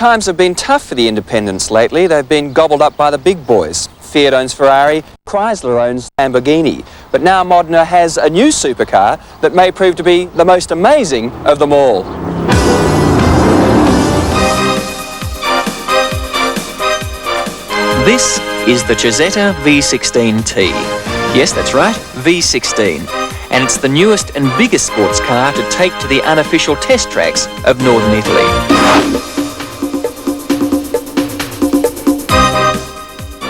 times have been tough for the independents lately. They've been gobbled up by the big boys. Fiat owns Ferrari, Chrysler owns Lamborghini. But now Modena has a new supercar that may prove to be the most amazing of them all. This is the Cizeta V16T. Yes, that's right, V16. And it's the newest and biggest sports car to take to the unofficial test tracks of northern Italy.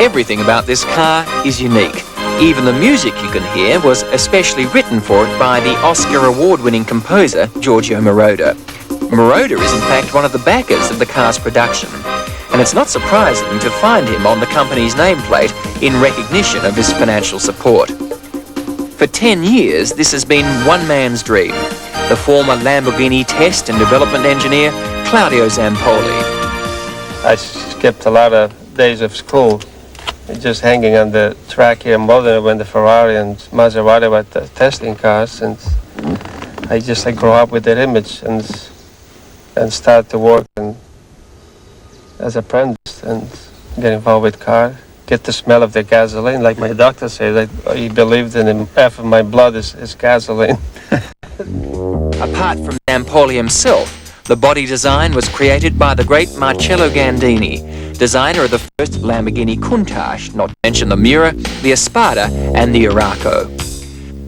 Everything about this car is unique. Even the music you can hear was especially written for it by the Oscar award-winning composer Giorgio Moroder. Moroder is in fact one of the backers of the car's production. And it's not surprising to find him on the company's nameplate in recognition of his financial support. For 10 years, this has been one man's dream, the former Lamborghini test and development engineer, Claudio Zampoli. I skipped a lot of days of school, just hanging on the track here in Modena when the Ferrari and Maserati were testing cars, and I grew up with that image and started to work as an apprentice and get involved with cars. Get the smell of the gasoline, like my doctor said. He believed in half of my blood is gasoline. Apart from Zampoli himself, the body design was created by the great Marcello Gandini, designer of the first Lamborghini Countach, not to mention the Miura, the Espada and the Urraco.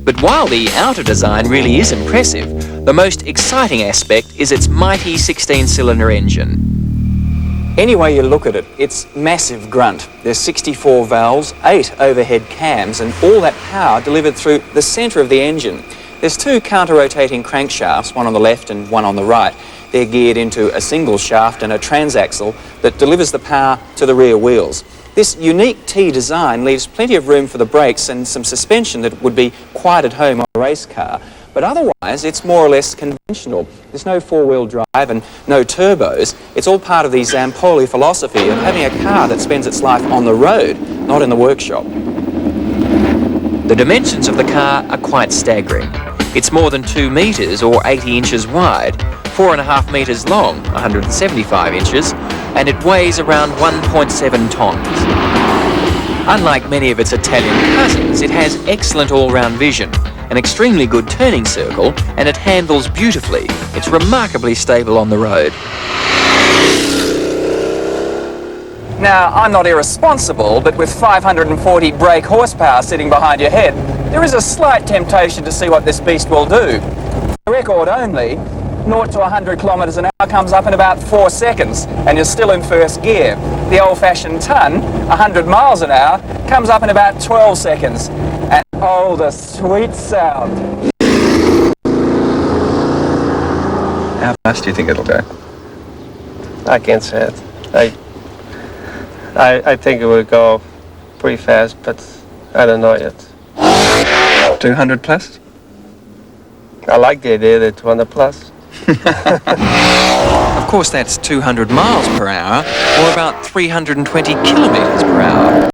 But while the outer design really is impressive, the most exciting aspect is its mighty 16-cylinder engine. Any way you look at it, it's massive grunt. There's 64 valves, 8 overhead cams, and all that power delivered through the centre of the engine. There's 2 counter-rotating crankshafts, one on the left and one on the right. They're geared into a single shaft and a transaxle that delivers the power to the rear wheels. This unique T design leaves plenty of room for the brakes and some suspension that would be quite at home on a race car. But otherwise, it's more or less conventional. There's no four-wheel drive and no turbos. It's all part of the Zampoli philosophy of having a car that spends its life on the road, not in the workshop. The dimensions of the car are quite staggering. It's more than 2 metres or 80 inches wide, 4.5 metres long, 175 inches, and it weighs around 1.7 tonnes. Unlike many of its Italian cousins, it has excellent all-round vision, an extremely good turning circle, and it handles beautifully. It's remarkably stable on the road. Now, I'm not irresponsible, but with 540 brake horsepower sitting behind your head, there is a slight temptation to see what this beast will do. For record only, 0 to 100 kilometres an hour comes up in about 4 seconds, and you're still in first gear. The old-fashioned ton, 100 miles an hour, comes up in about 12 seconds. And oh, the sweet sound. How fast do you think it'll go? I can't say it. I think it will go pretty fast, but I don't know yet. 200 plus? I like the idea that 200 plus. Of course, that's 200 miles per hour, or about 320 kilometres per hour.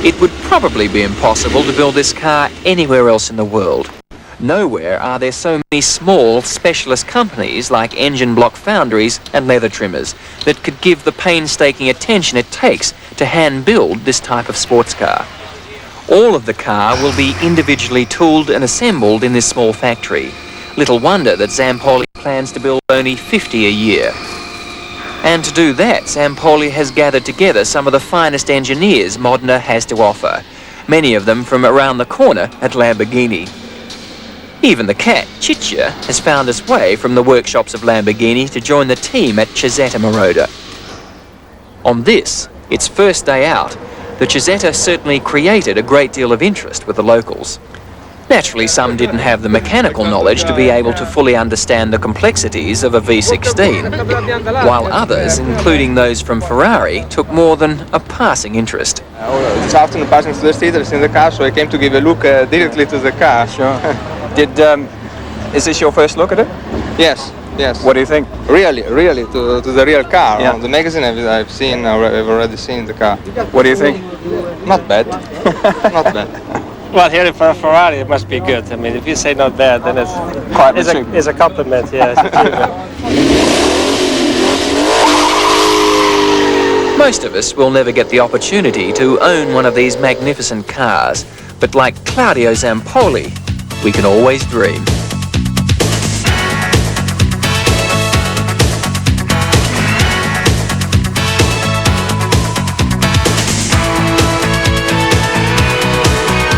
It would probably be impossible to build this car anywhere else in the world. Nowhere are there so many small specialist companies like engine block foundries and leather trimmers that could give the painstaking attention it takes to hand build this type of sports car. All of the car will be individually tooled and assembled in this small factory. Little wonder that Zampoli plans to build only 50 a year. And to do that, Zampoli has gathered together some of the finest engineers Modena has to offer, many of them from around the corner at Lamborghini. Even the cat, Ciccia, has found its way from the workshops of Lamborghini to join the team at Cizeta Moroder. On this, its first day out, the Cizeta certainly created a great deal of interest with the locals. Naturally, some didn't have the mechanical knowledge to be able to fully understand the complexities of a V16, while others, including those from Ferrari, took more than a passing interest. This afternoon passing through the theaters in the car, so I came to give a look directly to the car. Sure. Is this your first look at it? Yes, yes. What do you think? Really, to the real car. Yeah. On the magazine I've seen, I've already seen the car. What do you think? Not bad. Not bad. Well, here for a Ferrari, it must be good. I mean, if you say not bad, then it's a compliment. Yeah, it's achievement. Most of us will never get the opportunity to own one of these magnificent cars, but like Claudio Zampoli, we can always dream.